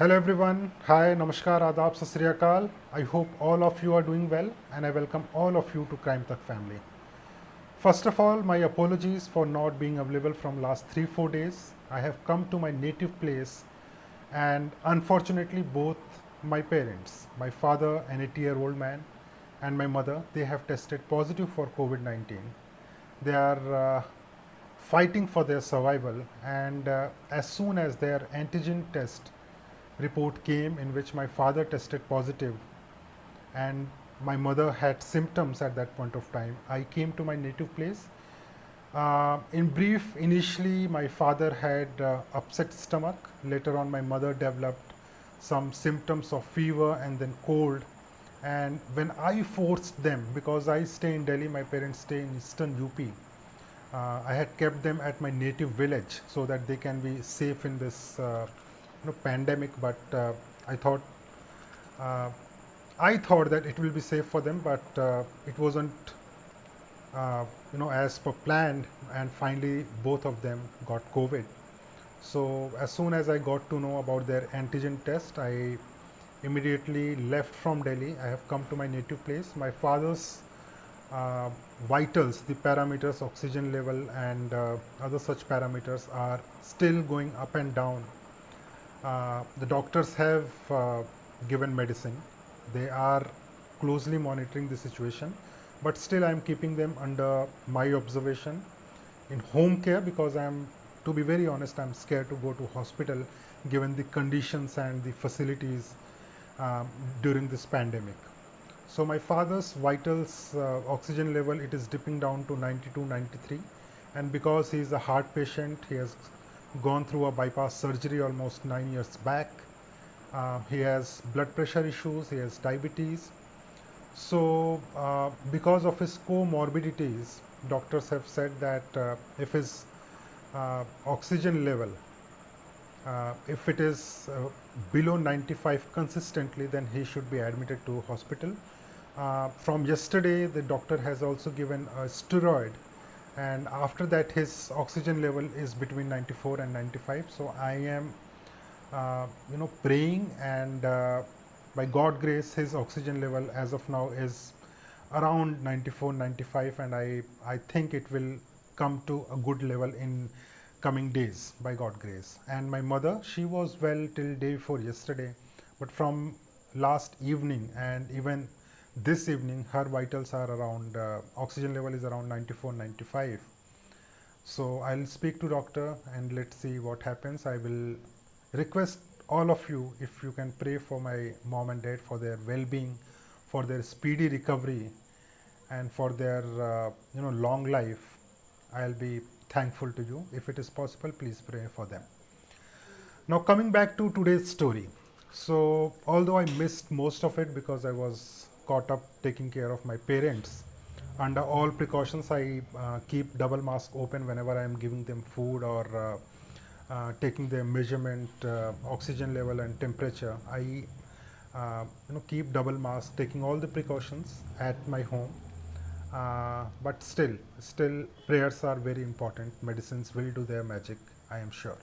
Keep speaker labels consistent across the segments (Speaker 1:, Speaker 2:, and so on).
Speaker 1: Hello everyone. Hi, namaskar, adab, sat sri akal. I hope all of you are doing well and I welcome all of you to Crime Tak family. First of all, my apologies for not being available from last 3-4 days. I have come to my native place and unfortunately both my parents, my father an 80-year-old man and my mother, they have tested positive for COVID-19. They are fighting for their survival and as soon as their antigen test report came in which my father tested positive and my mother had symptoms at that point of time, I came to my native place. In brief, initially my father had upset stomach. Later on, my mother developed some symptoms of fever and then cold. And when I forced them, because I stay in Delhi, my parents stay in eastern UP, I had kept them at my native village so that they can be safe in this pandemic. But uh, I thought that it will be safe for them, but it wasn't as per planned, and finally both of them got COVID. So as soon as I got to know about their antigen test, I immediately left from Delhi. I have come to my native place. My father's uh, vitals, the parameters, oxygen level, and other such parameters are still going up and down. The doctors have given medicine. They are closely monitoring the situation, but still I am keeping them under my observation in home care because to be very honest, I'm scared to go to hospital given the conditions and the facilities during this pandemic. So my father's vitals oxygen level, it is dipping down to 92, 93, and because he is a heart patient, he has gone through a bypass surgery almost 9 years back. He has blood pressure issues, he has diabetes. So because of his comorbidities, doctors have said that if his oxygen level, if it is below 95 consistently, then he should be admitted to hospital. From yesterday, the doctor has also given a steroid, and after that, his oxygen level is between 94 and 95. So I am, praying, and by God grace, his oxygen level as of now is around 94, 95, and I think it will come to a good level in coming days by God grace. And my mother, she was well till day before yesterday, but from last evening and even this evening, her vitals are around, oxygen level is around 94, 95. So I'll speak to doctor and let's see what happens. I will request all of you if you can pray for my mom and dad for their well-being, for their speedy recovery, and for their long life. I'll be thankful to you. If it is possible, please pray for them. Now coming back to today's story. So although I missed most of it because I was caught up taking care of my parents, under all precautions I keep double mask open whenever I am giving them food or taking their measurement, oxygen level and temperature. I keep double mask, taking all the precautions at my home. But still prayers are very important. Medicines will do their magic, I am sure.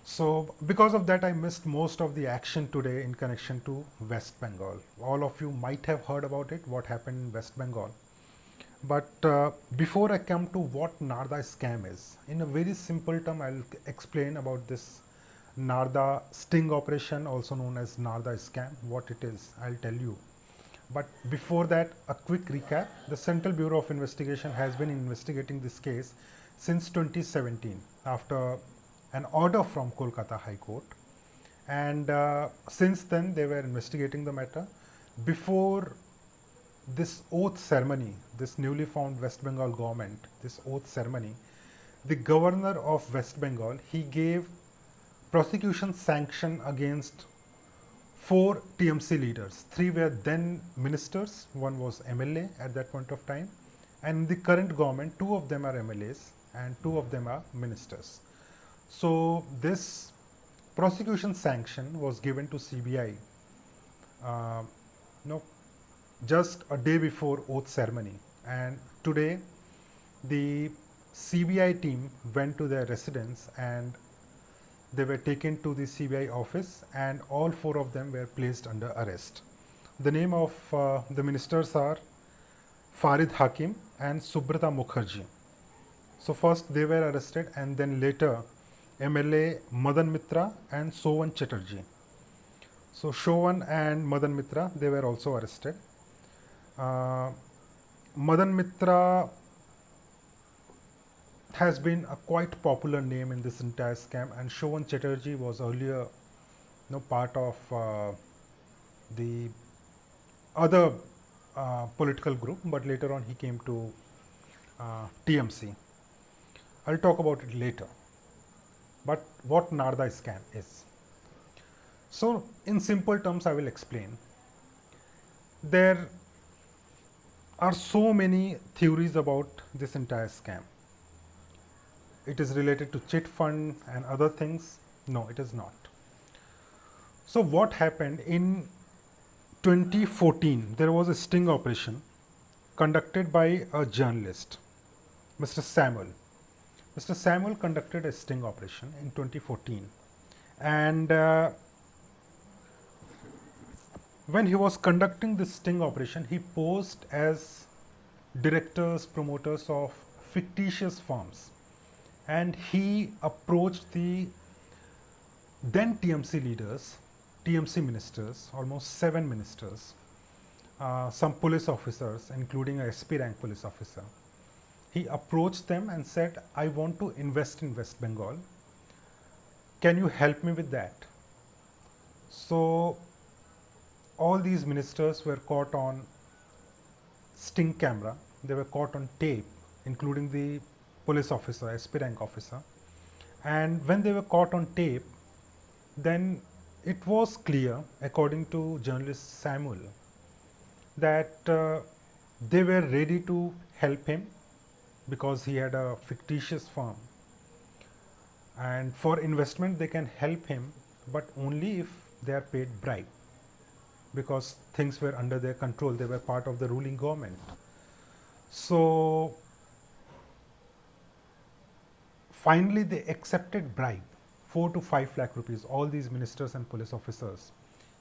Speaker 1: So because of that, I missed most of the action today in connection to West Bengal. All of you might have heard about it, what happened in West Bengal. But before I come to what Narda scam is, in a very simple term, I'll explain about this Narda sting operation, also known as Narda scam, what it is, I'll tell you. But before that, a quick recap. The Central Bureau of Investigation has been investigating this case since 2017 after an order from Kolkata High Court. And since then, they were investigating the matter. Before this oath ceremony, this newly formed West Bengal government, this oath ceremony, the governor of West Bengal, he gave prosecution sanction against 4 TMC leaders. 3 were then ministers, one was MLA at that point of time, and the current government, 2 of them are MLAs and 2 of them are ministers. So this prosecution sanction was given to CBI no, just a day before oath ceremony, and today the CBI team went to their residence and they were taken to the CBI office and all four of them were placed under arrest. The name of the ministers are Farid Hakim and Subrata Mukherjee. So first they were arrested and then later MLA Madan Mitra and Sovan Chatterjee. So Shovan and Madan Mitra, they were also arrested. Madan Mitra has been a quite popular name in this entire scam, and Shovan Chatterjee was earlier part of the other political group, but later on he came to TMC. I'll talk about it later. But what Narda scam is. So in simple terms I will explain. There are so many theories about this entire scam. It is related to chit fund and other things. No, it is not. So what happened in 2014, there was a sting operation conducted by a journalist, Mr. Samuel. Mr. Samuel conducted a sting operation in 2014, and when he was conducting this sting operation, he posed as directors, promoters of fictitious firms, and he approached the then TMC leaders, TMC ministers, almost 7 ministers, some police officers, including a SP rank police officer. He approached them and said, I want to invest in West Bengal. Can you help me with that? So all these ministers were caught on sting camera. They were caught on tape, including the police officer, SP rank officer. And when they were caught on tape, then it was clear, according to journalist Samuel, that they were ready to help him because he had a fictitious firm. And for investment, they can help him, but only if they are paid bribe, because things were under their control. They were part of the ruling government. So finally they accepted bribe, 4 to 5 lakh rupees. All these ministers and police officers,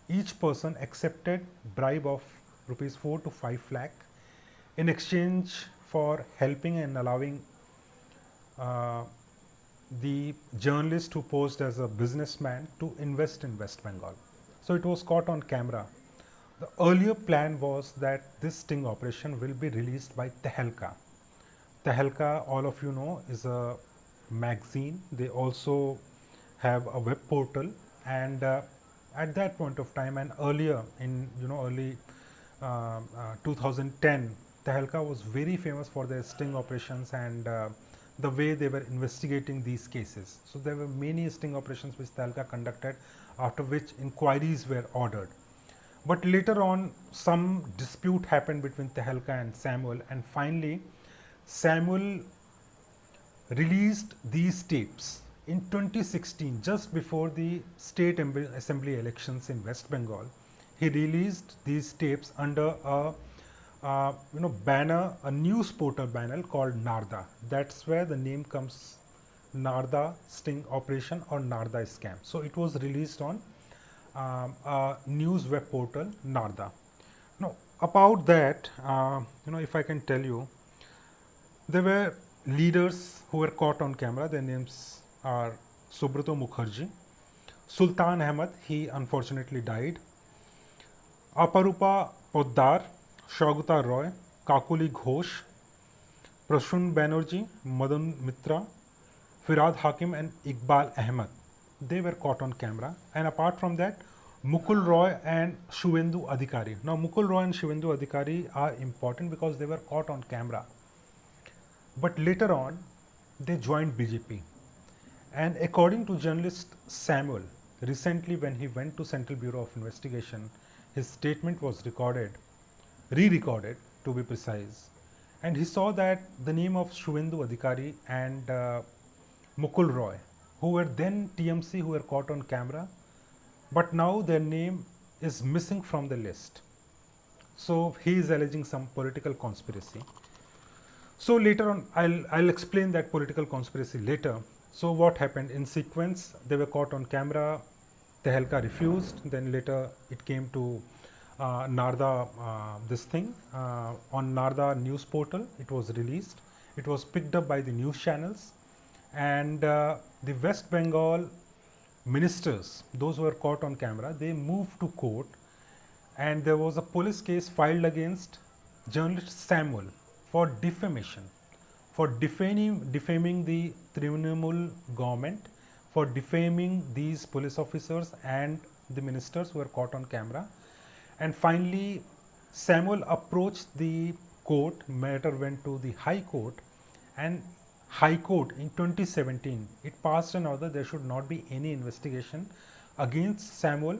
Speaker 1: each person accepted bribe of rupees 4 to 5 lakh in exchange for helping and allowing the journalist who posed as a businessman to invest in West Bengal. So it was caught on camera. The earlier plan was that this sting operation will be released by Tehelka. Tehelka, all of you know, is a magazine. They also have a web portal, and at that point of time and earlier in early 2010, Tehelka was very famous for their sting operations and the way they were investigating these cases. So there were many sting operations which Tehelka conducted, after which inquiries were ordered. But later on, some dispute happened between Tehelka and Samuel, and finally Samuel released these tapes in 2016, just before the state assembly elections in West Bengal. He released these tapes under a banner, a news portal banner called Narda. That's where the name comes, Narda sting operation or Narda scam. So it was released on a news web portal, Narda. Now about that, if I can tell you, there were leaders who were caught on camera. Their names are Subrata Mukherjee, Sultan Ahmed, he unfortunately died, Aparupa Poddar, Shaugata Roy, Kakuli Ghosh, Prasun Banerjee, Madan Mitra, Firad Hakim and Iqbal Ahmed. They were caught on camera. And apart from that, Mukul Roy and Shuvendu Adhikari. Now Mukul Roy and Shuvendu Adhikari are important because they were caught on camera. But later on, they joined BJP. And according to journalist Samuel, recently when he went to Central Bureau of Investigation, his statement was recorded, re-recorded to be precise, and he saw that the name of Shuvendu Adhikari and Mukul Roy, who were then TMC, who were caught on camera, but now their name is missing from the list. So he is alleging some political conspiracy. So later on, I'll explain that political conspiracy later. So what happened in sequence? They were caught on camera. Tehelka refused. Then later it came to Narda. This thing on Narda news portal. It was released. It was picked up by the news channels, and the West Bengal ministers, those who were caught on camera, they moved to court, and there was a police case filed against journalist Samuel for defamation, for defaming the Trinamool government, for defaming these police officers and the ministers who were caught on camera. And finally, Samuel approached the court, matter went to the High Court, and High Court in 2017, it passed an order there should not be any investigation against Samuel,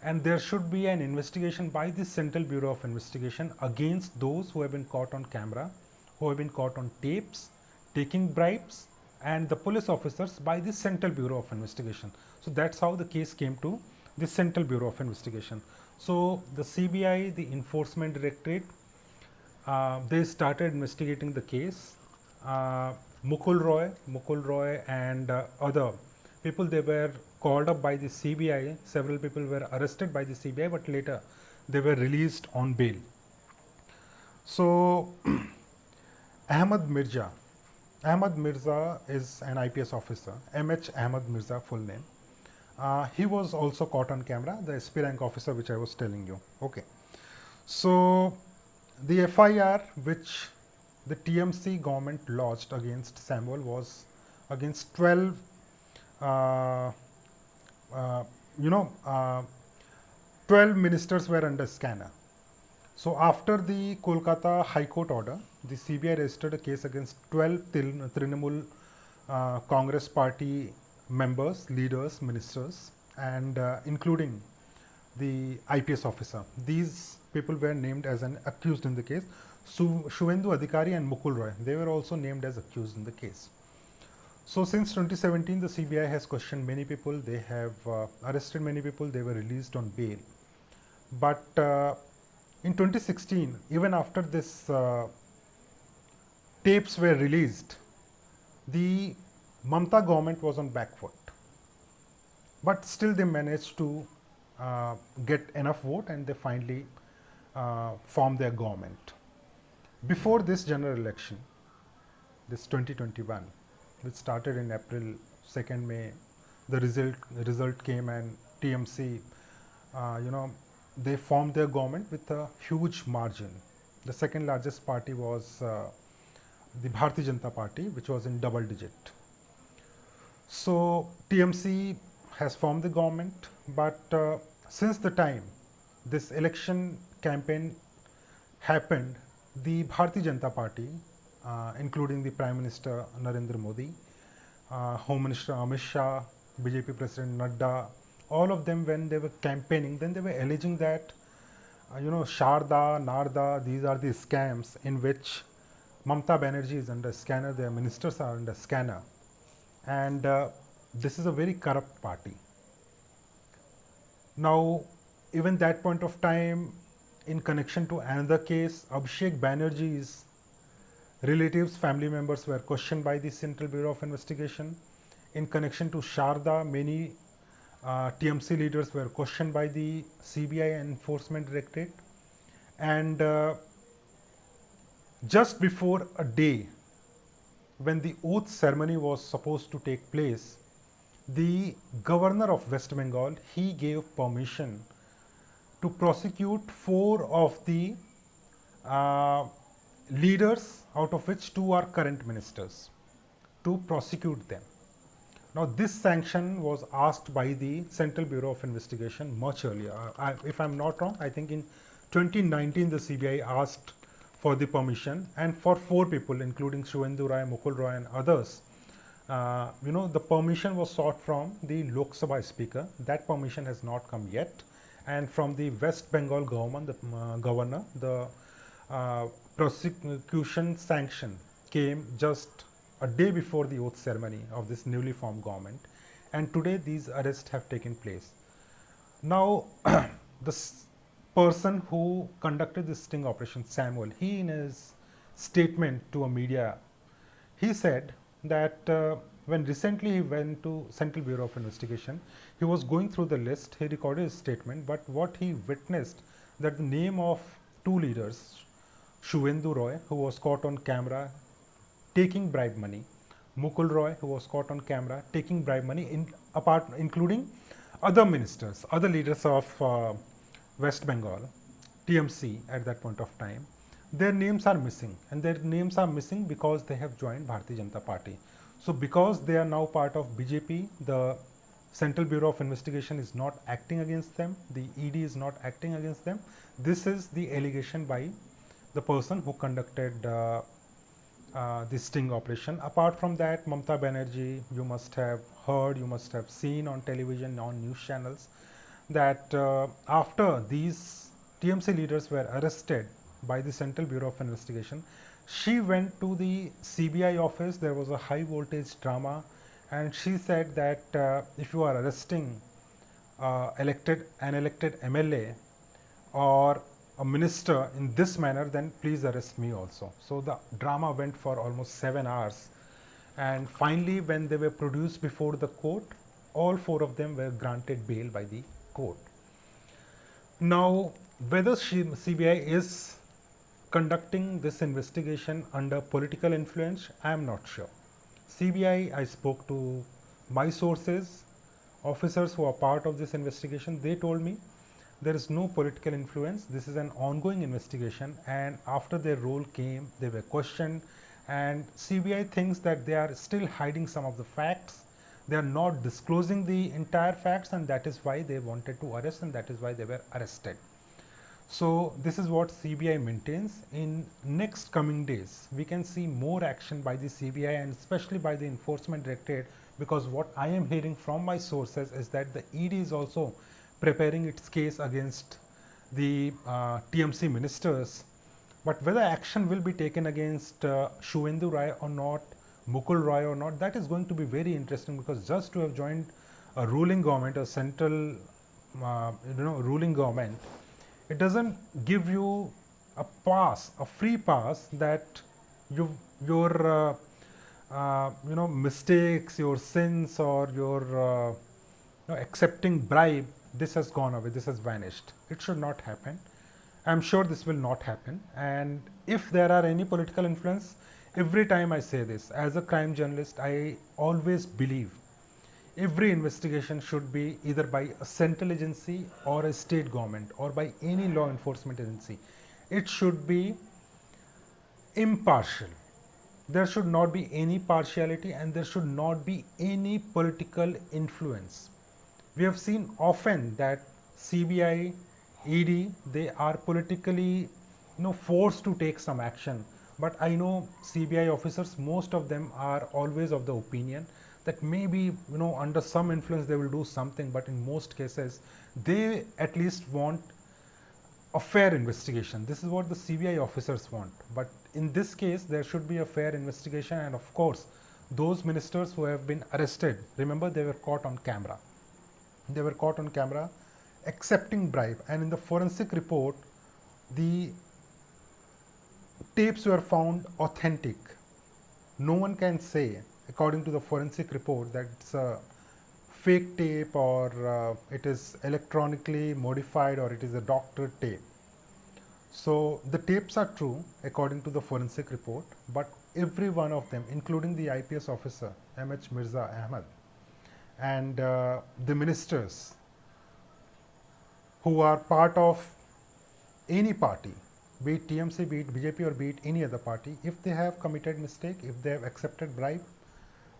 Speaker 1: and there should be an investigation by the Central Bureau of Investigation against those who have been caught on camera, who have been caught on tapes, taking bribes, and the police officers by the Central Bureau of Investigation. So that's how the case came to the Central Bureau of Investigation. So the CBI, the Enforcement Directorate, they started investigating the case. Mukul Roy and other people, they were called up by the CBI. Several people were arrested by the CBI, but later they were released on bail. So Ahmad Mirza is an IPS officer, MH Ahmad Mirza, full name. He was also caught on camera, the SP rank officer which I was telling you. Okay. So the FIR which the TMC government lodged against Samuel was against 12, uh, 12 ministers were under scanner. So after the Kolkata High Court order, the CBI registered a case against 12 Trinamool Congress party members, leaders, ministers, and including the IPS officer. These people were named as an accused in the case. Shuvendu Adhikari and Mukul Roy, they were also named as accused in the case. So since 2017, the CBI has questioned many people. They have arrested many people. They were released on bail. But in 2016, even after this tapes were released, the Mamta government was on back foot. But still they managed to get enough vote, and they finally formed their government. Before this general election, this 2021, which started in April, 2nd May, the result came, and TMC, they formed their government with a huge margin. The second largest party was the Bharatiya Janata Party, which was in double digit. So TMC has formed the government, but since the time this election campaign happened, the Bharatiya Janata Party, including the Prime Minister Narendra Modi, Home Minister Amit Shah, BJP President Nadda, all of them, when they were campaigning, then they were alleging that Sharda, Narda, these are the scams in which Mamta Banerjee is under scanner, their ministers are under scanner, and this is a very corrupt party. Now, even that point of time, in connection to another case, Abhishek Banerjee's relatives, family members were questioned by the Central Bureau of Investigation. In connection to Sharda, many TMC leaders were questioned by the CBI and Enforcement Directorate. And just before a day when the oath ceremony was supposed to take place, the governor of West Bengal, he gave permission to prosecute 4 of the leaders, out of which 2 are current ministers, to prosecute them. Now this sanction was asked by the Central Bureau of Investigation much earlier. If I'm not wrong, I think in 2019 the CBI asked for the permission, and for 4 people, including Shuvendu Roy, Mukul Roy, and others, the permission was sought from the Lok Sabha Speaker. That permission has not come yet. And from the West Bengal government, the governor, the prosecution sanction came just a day before the oath ceremony of this newly formed government, and today these arrests have taken place. Now, the person who conducted this sting operation, Samuel, he in his statement to a media, he said that when recently he went to Central Bureau of Investigation, he was going through the list, he recorded his statement, but what he witnessed that the name of two leaders, Shuvendu Roy, who was caught on camera taking bribe money, Mukul Roy, who was caught on camera taking bribe money, including other ministers, other leaders of West Bengal, TMC at that point of time, their names are missing, and their names are missing because they have joined Bharatiya Janata Party. So because they are now part of BJP, the Central Bureau of Investigation is not acting against them, the ED is not acting against them. This is the allegation by the person who conducted this sting operation. Apart from that, Mamata Banerjee, you must have heard, you must have seen on television, on news channels, that after these TMC leaders were arrested by the Central Bureau of Investigation, she went to the CBI office. There was a high voltage drama, and she said that if you are arresting an elected MLA or a minister in this manner, then please arrest me also. So the drama went for almost 7 hours, and finally when they were produced before the court, all 4 of them were granted bail by the court. Now, whether CBI is conducting this investigation under political influence, I am not sure. CBI, I spoke to my sources, officers who are part of this investigation. They told me there is no political influence. This is an ongoing investigation, and after their role came, they were questioned, and CBI thinks that they are still hiding some of the facts. They are not disclosing the entire facts, and that is why they wanted to arrest, and that is why they were arrested. So this is what CBI maintains. In next coming days, we can see more action by the CBI and especially by the Enforcement Directorate, because what I am hearing from my sources is that the ED is also preparing its case against the TMC ministers. But whether action will be taken against Shuvendu Roy or not, Mukul Roy or not, that is going to be very interesting, because just to have joined a ruling government, a central ruling government, it doesn't give you a pass, a free pass, that your mistakes, your sins, or your accepting bribe, this has gone away, this has vanished. It should not happen. I'm sure this will not happen. And if there are any political influence, every time I say this, as a crime journalist, I always believe every investigation should be either by a central agency or a state government or by any law enforcement agency. It should be impartial. There should not be any partiality, and there should not be any political influence. We have seen often that CBI, ED, they are politically forced to take some action. But I know CBI officers, most of them are always of the opinion that maybe under some influence they will do something, but in most cases they at least want a fair investigation. This is what the CBI officers want. But in this case, there should be a fair investigation, and of course, those ministers who have been arrested, remember, they were caught on camera. They were caught on camera accepting bribe, and in the forensic report, the tapes were found authentic. No one can say, according to the forensic report, that it's a fake tape or it is electronically modified or it is a doctored tape. So the tapes are true according to the forensic report, but every one of them, including the IPS officer MH Mirza Ahmed and the ministers who are part of any party, be it TMC, be it BJP, or be it any other party, if they have committed mistake, if they have accepted bribe,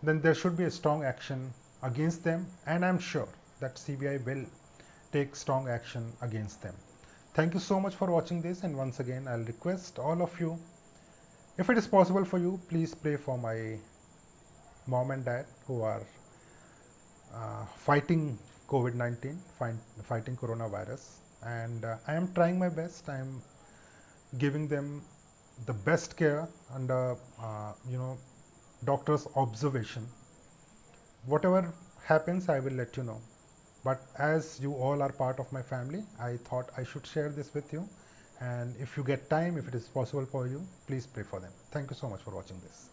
Speaker 1: then there should be a strong action against them, and I'm sure that CBI will take strong action against them. Thank you so much for watching this, and once again I'll request all of you, if it is possible for you, please pray for my mom and dad who are fighting COVID-19, fighting coronavirus, and I am trying my best. I am giving them the best care under doctor's observation. Whatever happens, I will let you know. But as you all are part of my family, I thought I should share this with you. And if you get time, if it is possible for you, please pray for them. Thank you so much for watching this.